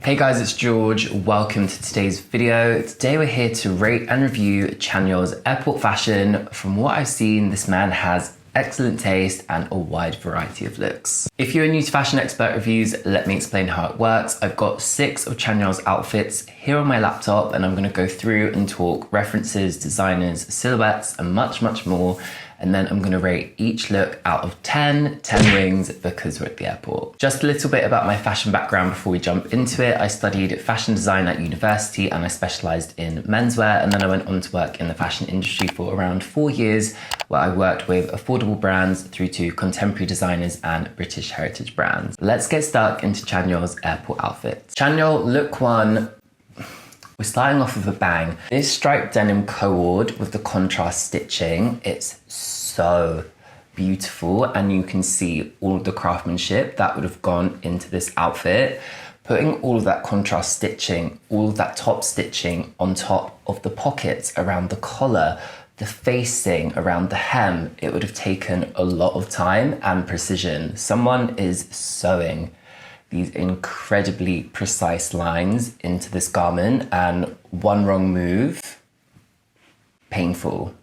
Hey guys, it's George. Welcome to today's video. Today we're here to rate and review Chanyeol's Airport Fashion. From what I've seen, this man has excellent taste and a wide variety of looks. If you're new to Fashion Expert Reviews, let me explain how it works. I've got 6 of Chanyeol's outfits here on my laptop and I'm going to go through and talk references, designers, silhouettes and much more. And then I'm going to rate each look out of 10 wings because we're at the airport. Just a little bit about my fashion background before we jump into it. I studied fashion design at university and I specialised in menswear, and then I went on to work in the fashion industry for around 4 years, where I worked with affordable brands through to contemporary designers and British heritage brands. Let's get stuck into Chanyeol's airport outfit. Chanyeol look 1. We're starting off with a bang. This striped denim cord with the contrast stitching, it's so beautiful, and you can see all of the craftsmanship that would have gone into this outfit. Putting all of that contrast stitching, all of that top stitching on top of the pockets around the collar, the facing around the hem, it would have taken a lot of time and precision. Someone is sewing these incredibly precise lines into this garment, and one wrong move, painful.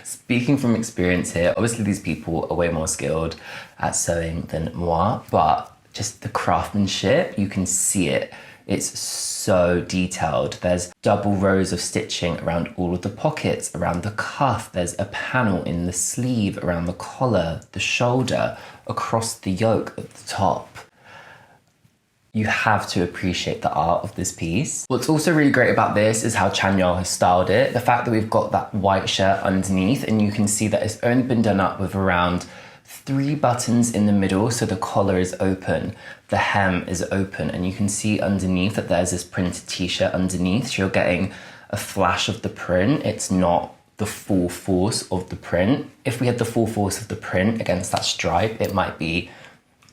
Speaking from experience here, obviously these people are way more skilled at sewing than moi, but just the craftsmanship, you can see it. It's so detailed. There's double rows of stitching around all of the pockets, around the cuff. There's a panel in the sleeve, around the collar, the shoulder, across the yoke at the top. You have to appreciate the art of this piece. What's also really great about this is how Chanyeol has styled it. The fact that we've got that white shirt underneath, and you can see that it's only been done up with around 3 buttons in the middle, so the collar is open, the hem is open, and you can see underneath that there's this printed t-shirt underneath, so you're getting a flash of the print. It's not the full force of the print. If we had the full force of the print against that stripe, it might be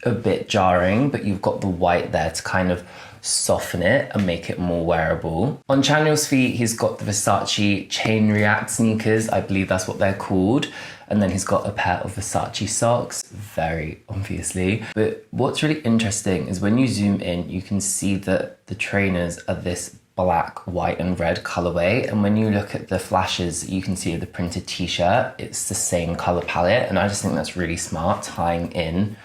a bit jarring, but you've got the white there to kind of soften it and make it more wearable. On Chanyeol's feet, he's got the Versace Chain React sneakers, I believe that's what they're called. And then he's got a pair of Versace socks, very obviously. But what's really interesting is when you zoom in, you can see that the trainers are this black, white and red colorway. And when you look at the flashes, you can see the printed t-shirt, it's the same color palette. And I just think that's really smart, tying in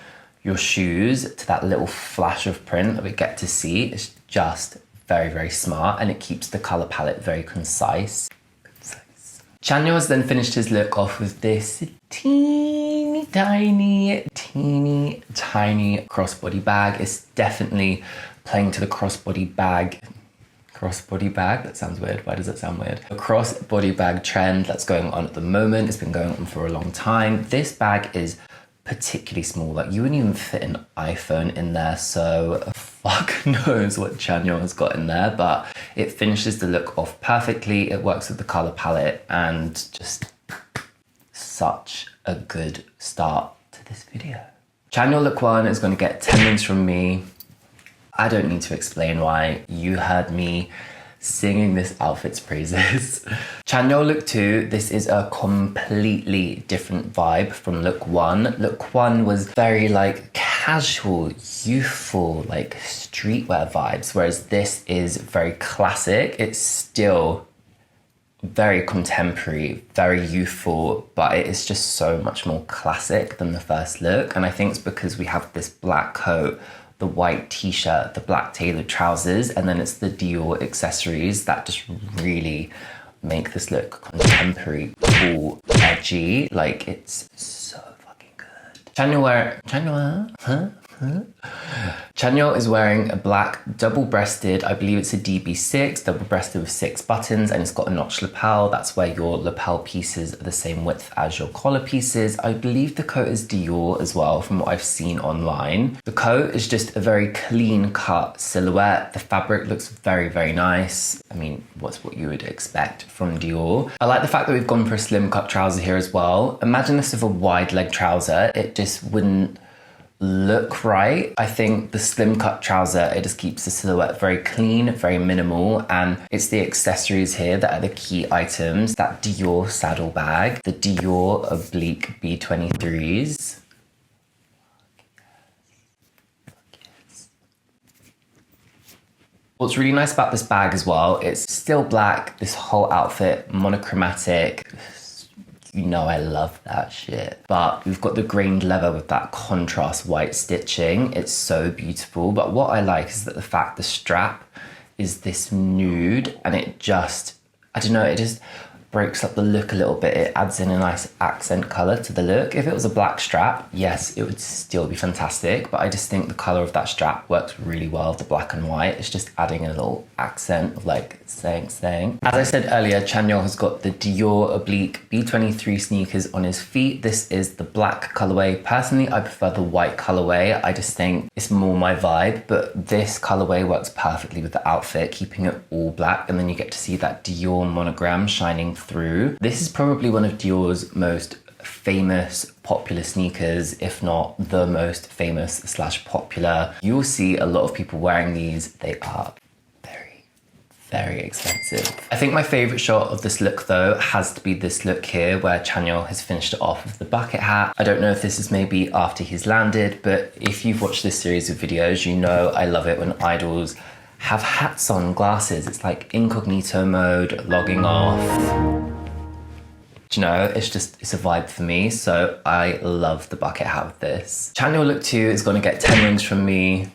your shoes to that little flash of print that we get to see. It's just very smart, and it keeps the color palette very concise. Chanyeol has then finished his look off with this teeny tiny crossbody bag. It's definitely playing to the crossbody bag, that sounds weird. Why does that sound weird? The crossbody bag trend that's going on at the moment. It's been going on for a long time. This bag is particularly small, like you wouldn't even fit an iPhone in there, so fuck knows what Chanyeol has got in there, but it finishes the look off perfectly. It works with the color palette, and just such a good start to this video. Chanyeol look 1 is going to get 10 wings from me. I don't need to explain why. You heard me singing this outfit's praises. Chanyeol look 2, this is a completely different vibe from look 1. Look 1 was very like casual, youthful, like streetwear vibes, whereas this is very classic. It's still very contemporary, very youthful, but it is just so much more classic than the first look. And I think it's because we have this black coat, the white t-shirt, the black tailored trousers, and then it's the Dior accessories that just really make this look contemporary, cool, edgy. Like, it's so fucking good. Chanyeol is wearing a black double-breasted, I believe it's a DB6, double-breasted with 6 buttons, and it's got a notch lapel. That's where your lapel pieces are the same width as your collar pieces. I believe the coat is Dior as well, from what I've seen online. The coat is just a very clean-cut silhouette. The fabric looks very nice. I mean, what's what you would expect from Dior. I like the fact that we've gone for a slim-cut trouser here as well. Imagine this with a wide leg trouser. It just wouldn't look right. I think the slim cut trouser, it just keeps the silhouette very clean, very minimal, and it's the accessories here that are the key items. That Dior saddle bag, the Dior oblique B23s. What's really nice about this bag as well, it's still black, this whole outfit, monochromatic. You know I love that shit. But we've got the grained leather with that contrast white stitching. It's so beautiful. But what I like is that the fact the strap is this nude, and it just, I don't know, it just breaks up the look a little bit. It adds in a nice accent color to the look. If it was a black strap, yes, it would still be fantastic, but I just think the color of that strap works really well with the black and white. It's just adding a little accent of like saying. As I said earlier, Chanyeol has got the Dior oblique B23 sneakers on his feet. This is the black colorway. Personally, I prefer the white colorway. I just think it's more my vibe, but this colorway works perfectly with the outfit, keeping it all black, and then you get to see that Dior monogram shining through. This is probably one of Dior's most famous popular sneakers, if not the most famous / popular. You'll see a lot of people wearing these. They are very expensive. I think my favorite shot of this look though has to be this look here where Chanyeol has finished it off with the bucket hat. I don't know if this is maybe after he's landed, but if you've watched this series of videos, you know I love it when idols have hats on, glasses. It's like incognito mode, logging off. Do you know, it's a vibe for me. So I love the bucket hat with this. Chanyeol look 2 is gonna get 10 rings from me.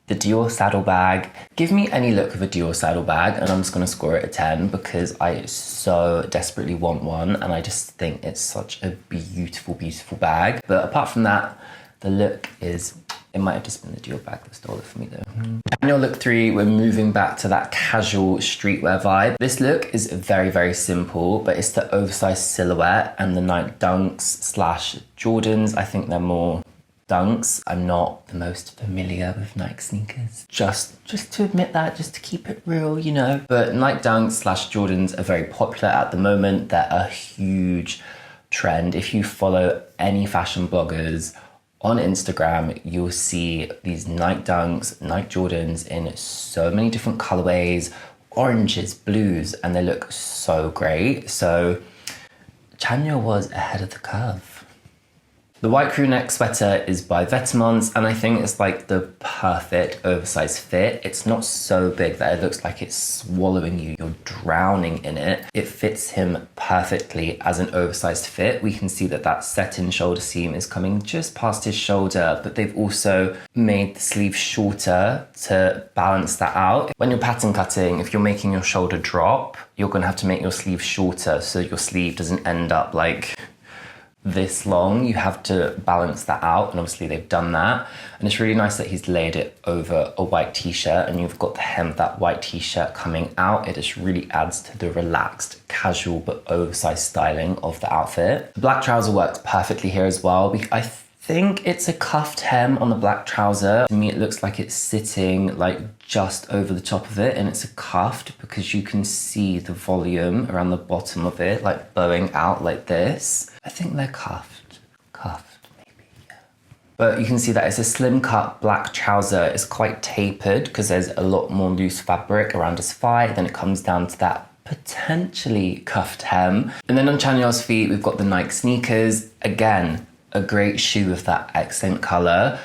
The Dior saddlebag. Give me any look of a Dior saddlebag and I'm just gonna score it a 10 because I so desperately want one and I just think it's such a beautiful, beautiful bag. But apart from that, the look is, it might have just been the Dior bag that stole it for me though. Chanyeol look 3, we're moving back to that casual streetwear vibe. This look is very simple, but it's the oversized silhouette and the Nike Dunks / Jordans. I think they're more Dunks. I'm not the most familiar with Nike sneakers. Just to admit that, just to keep it real, you know. But Nike Dunks / Jordans are very popular at the moment. They're a huge trend. If you follow any fashion bloggers on Instagram, you'll see these Nike Dunks, Nike Jordans in so many different colorways, oranges, blues, and they look so great. So Chanyeol was ahead of the curve. The white crew neck sweater is by Vetements, and I think it's like the perfect oversized fit. It's not so big that it looks like it's swallowing you. You're drowning in it. It fits him perfectly as an oversized fit. We can see that that set-in shoulder seam is coming just past his shoulder, but they've also made the sleeve shorter to balance that out. When you're pattern cutting, if you're making your shoulder drop, you're gonna have to make your sleeve shorter so your sleeve doesn't end up like this long. You have to balance that out, and obviously they've done that. And it's really nice that he's laid it over a white t-shirt and you've got the hem of that white t-shirt coming out. It just really adds to the relaxed, casual but oversized styling of the outfit. The black trouser works perfectly here as well. I think it's a cuffed hem on the black trouser. To me it looks like it's sitting like just over the top of it, and it's a cuffed because you can see the volume around the bottom of it like bowing out like this. I think they're cuffed maybe, yeah. But you can see that it's a slim cut black trouser. It's quite tapered because there's a lot more loose fabric around his thigh. Then it comes down to that potentially cuffed hem. And then on Chanyeol's feet, we've got the Nike sneakers. Again, a great shoe with that accent color.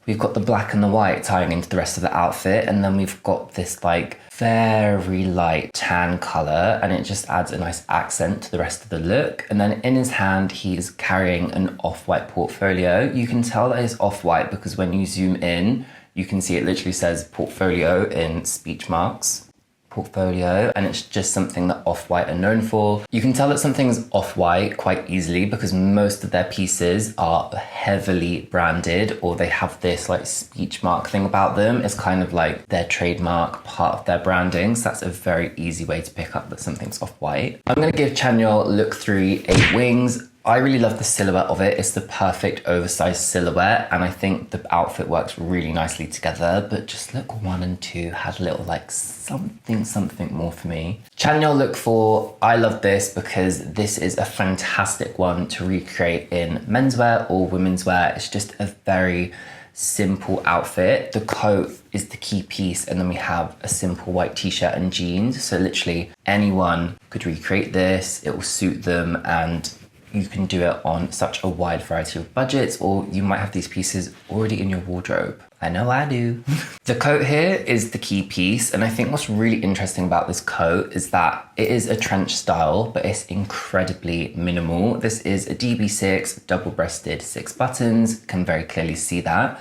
We've got the black and the white tying into the rest of the outfit, and then we've got this like very light tan color, and it just adds a nice accent to the rest of the look. And then in his hand, he's carrying an off-white portfolio. You can tell that it's off-white because when you zoom in, you can see it literally says portfolio in speech marks. Portfolio, and it's just something that Off-White are known for. You can tell that something's Off-White quite easily because most of their pieces are heavily branded, or they have this like speech mark thing about them. It's kind of like their trademark, part of their branding. So that's a very easy way to pick up that something's Off-White. I'm gonna give Chanyeol look 3 8 wings. I really love the silhouette of it. It's the perfect oversized silhouette, and I think the outfit works really nicely together, but just look 1 and 2 had a little like something more for me. Chanyeol look 4, I love this because this is a fantastic one to recreate in menswear or women's wear. It's just a very simple outfit. The coat is the key piece, and then we have a simple white t-shirt and jeans. So literally anyone could recreate this. It will suit them, and you can do it on such a wide variety of budgets, or you might have these pieces already in your wardrobe. I know I do. The coat here is the key piece, and I think what's really interesting about this coat is that it is a trench style, but it's incredibly minimal. This is a DB6, double-breasted, 6 buttons, can very clearly see that,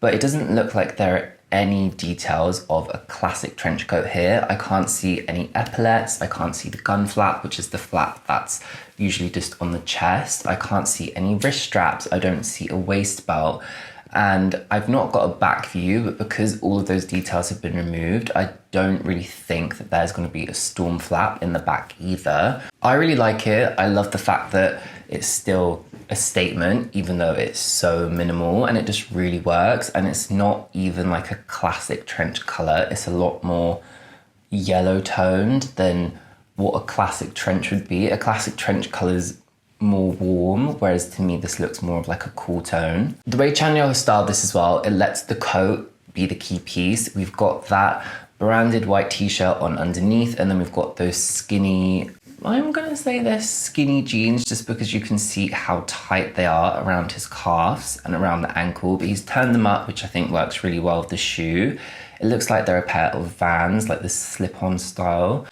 but it doesn't look like there are any details of a classic trench coat here. I can't see any epaulets, I can't see the gun flap, which is the flap that's usually just on the chest. I can't see any wrist straps, I don't see a waist belt. And I've not got a back view, but because all of those details have been removed, I don't really think that there's going to be a storm flap in the back either. I really like it. I love the fact that it's still a statement, even though it's so minimal, and it just really works. And it's not even like a classic trench color. It's a lot more yellow toned than what a classic trench would be. A classic trench color's more warm, whereas to me this looks more of like a cool tone. The way Chanyeol has styled this as well, it lets the coat be the key piece. We've got that branded white t-shirt on underneath, and then we've got those skinny, I'm gonna say they're skinny jeans just because you can see how tight they are around his calves and around the ankle, but he's turned them up, which I think works really well with the shoe. It looks like they're a pair of Vans, like the slip-on style.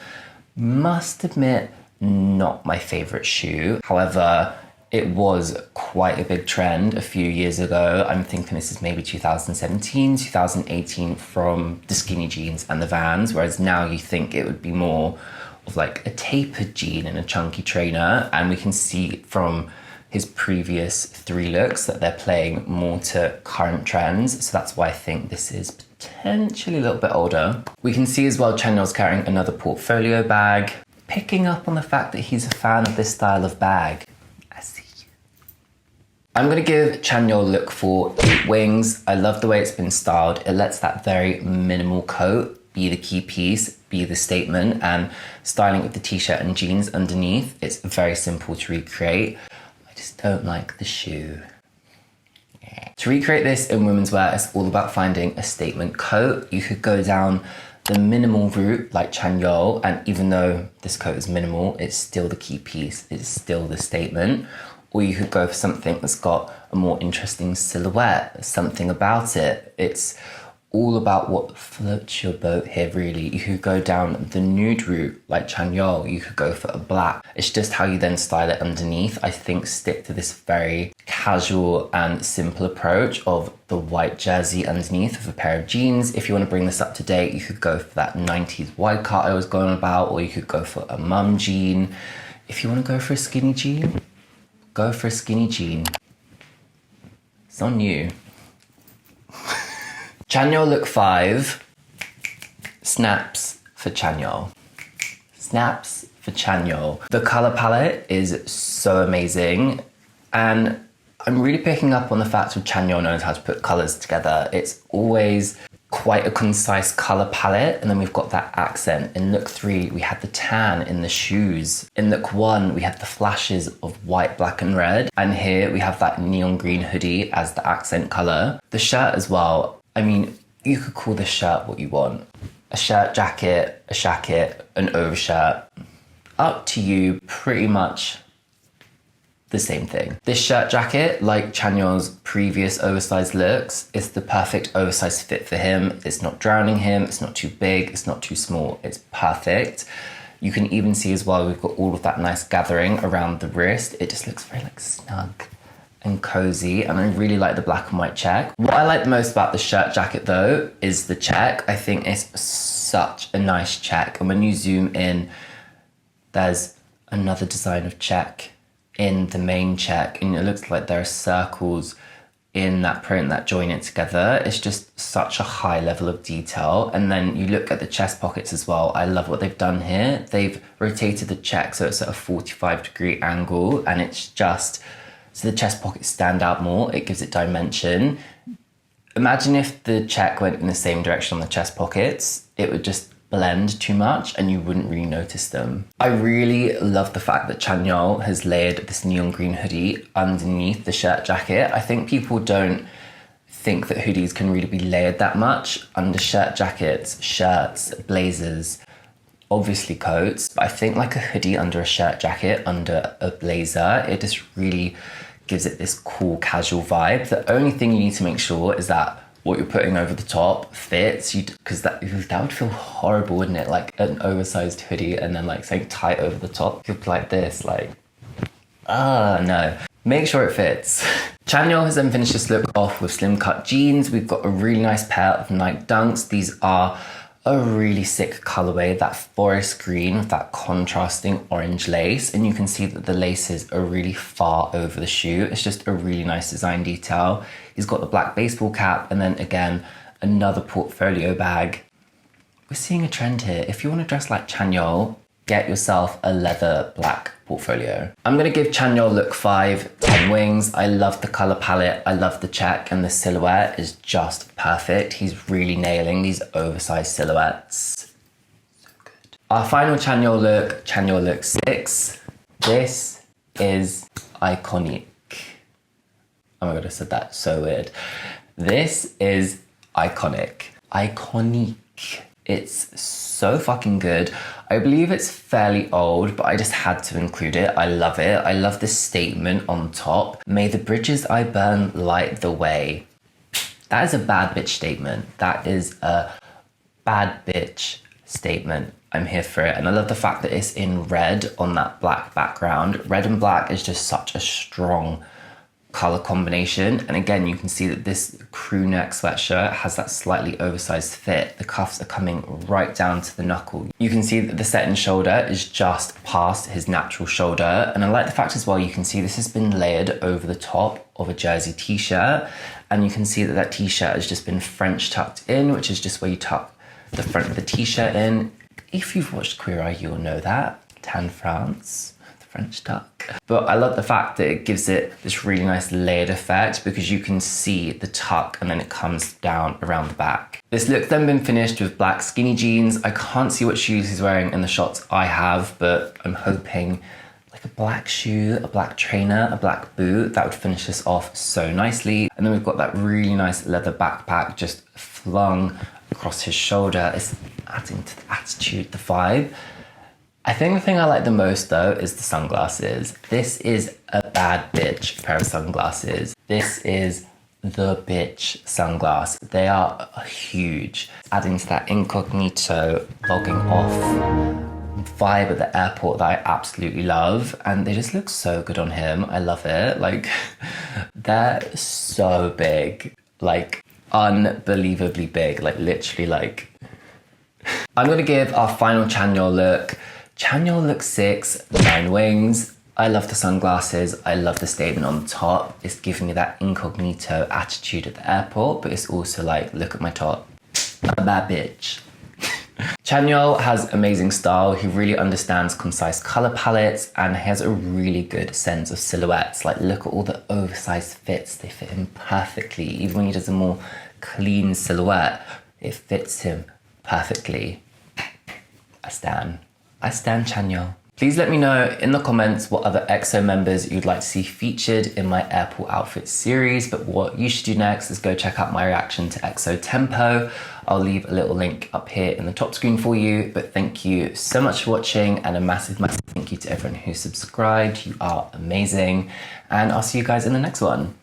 Must admit, not my favorite shoe. However, it was quite a big trend a few years ago. I'm thinking this is maybe 2017, 2018 from the skinny jeans and the Vans, whereas now you think it would be more of like a tapered jean and a chunky trainer. And we can see from his previous 3 looks that they're playing more to current trends. So that's why I think this is potentially a little bit older. We can see as well Chanyeol's carrying another portfolio bag, picking up on the fact that he's a fan of this style of bag. I see you. I'm gonna give Chanyeol look 4 8 wings. I love the way it's been styled. It lets that very minimal coat be the key piece, be the statement, and styling with the t-shirt and jeans underneath, it's very simple to recreate. I just don't like the shoe. To recreate this in women's wear, it's all about finding a statement coat. You could go down the minimal route like Chanyeol, and even though this coat is minimal, it's still the key piece, it's still the statement. Or you could go for something that's got a more interesting silhouette, something about it. It's all about what floats your boat here, really. You could go down the nude route like Chanyeol, you could go for a black. It's just how you then style it underneath. I think stick to this very casual and simple approach of the white jersey underneath with a pair of jeans. If you want to bring this up to date, you could go for that 90s wide cut I was going about, or you could go for a mum jean. If you want to go for a skinny jean, go for a skinny jean. It's on you. Chanyeol look 5, snaps for Chanyeol. Snaps for Chanyeol. The color palette is so amazing, and I'm really picking up on the fact that Chanyeol knows how to put colors together. It's always quite a concise color palette, and then we've got that accent. In look 3, we had the tan in the shoes. In look 1, we had the flashes of white, black, and red. And here we have that neon green hoodie as the accent color. The shirt as well. I mean, you could call this shirt what you want. A shirt jacket, a shacket, an overshirt. Up to you, pretty much the same thing. This shirt jacket, like Chanyeol's previous oversized looks, is the perfect oversized fit for him. It's not drowning him, it's not too big, it's not too small, it's perfect. You can even see as well, we've got all of that nice gathering around the wrist. It just looks very like snug and cozy, and I really like the black and white check. What I like the most about the shirt jacket though is the check. I think it's such a nice check, and when you zoom in, there's another design of check in the main check, and it looks like there are circles in that print that join it together. It's just such a high level of detail. And then you look at the chest pockets as well. I love what they've done here. They've rotated the check so it's at a 45-degree angle, and it's just so the chest pockets stand out more. It gives it dimension. Imagine if the check went in the same direction on the chest pockets, it would just blend too much and you wouldn't really notice them. I really love the fact that Chanyeol has layered this neon green hoodie underneath the shirt jacket. I think people don't think that hoodies can really be layered that much under shirt jackets, shirts, blazers, obviously coats. But I think like a hoodie under a shirt jacket, under a blazer, it just really gives it this cool casual vibe. The only thing you need to make sure is that what you're putting over the top fits, because that would feel horrible, wouldn't it? Like an oversized hoodie and then like something tight over the top. You'd be like this, like, no. Make sure it fits. Chanyeol has then finished this look off with slim cut jeans. We've got a really nice pair of Nike Dunks. These are a really sick colorway, that forest green with that contrasting orange lace. And you can see that the laces are really far over the shoe. It's just a really nice design detail. He's got the black baseball cap and then again, another portfolio bag. We're seeing a trend here. If you want to dress like Chanyeol, get yourself a leather black portfolio. I'm gonna give Chanyeol look 5 10 wings. I love the color palette, I love the check, and the silhouette is just perfect. He's really nailing these oversized silhouettes. So good. Our final Chanyeol look 6. This is Iconique. Oh my God, I said that so weird. This is Iconique. Iconique. It's so fucking good. I believe it's fairly old, but I just had to include it. I love it. I love the statement on top. May the bridges I burn light the way. That is a bad bitch statement. That is a bad bitch statement. I'm here for it. And I love the fact that it's in red on that black background. Red and black is just such a strong color combination. And again, you can see that this crew neck sweatshirt has that slightly oversized fit. The cuffs are coming right down to the knuckle. You can see that the set and shoulder is just past his natural shoulder. And I like the fact as well, you can see this has been layered over the top of a jersey t-shirt. And you can see that that t-shirt has just been French tucked in, which is just where you tuck the front of the t-shirt in. If you've watched Queer Eye, you'll know that. Tan France. French tuck. But I love the fact that it gives it this really nice layered effect because you can see the tuck and then it comes down around the back. This look's then been finished with black skinny jeans. I can't see what shoes he's wearing in the shots I have, but I'm hoping like a black shoe, a black trainer, a black boot. That would finish this off so nicely. And then we've got that really nice leather backpack just flung across his shoulder. It's adding to the attitude, the vibe. I think the thing I like the most though is the sunglasses. This is a bad bitch pair of sunglasses. This is the bitch sunglass. They are huge. Adding to that incognito, logging off vibe at the airport that I absolutely love. And they just look so good on him. I love it. Like, they're so big. Like, unbelievably big. Like, literally like... I'm gonna give our final Chanyeol look. Chanyeol look 6, 9 wings. I love the sunglasses. I love the statement on the top. It's giving me that incognito attitude at the airport, but it's also like, look at my top. I'm a bad bitch. Chanyeol has amazing style. He really understands concise color palettes and he has a really good sense of silhouettes. Like, look at all the oversized fits. They fit him perfectly. Even when he does a more clean silhouette, it fits him perfectly. I stan Chanyeol. Please let me know in the comments what other EXO members you'd like to see featured in my airport outfit series. But what you should do next is go check out my reaction to EXO Tempo. I'll leave a little link up here in the top screen for you. But thank you so much for watching and a massive, massive thank you to everyone who subscribed. You are amazing. And I'll see you guys in the next one.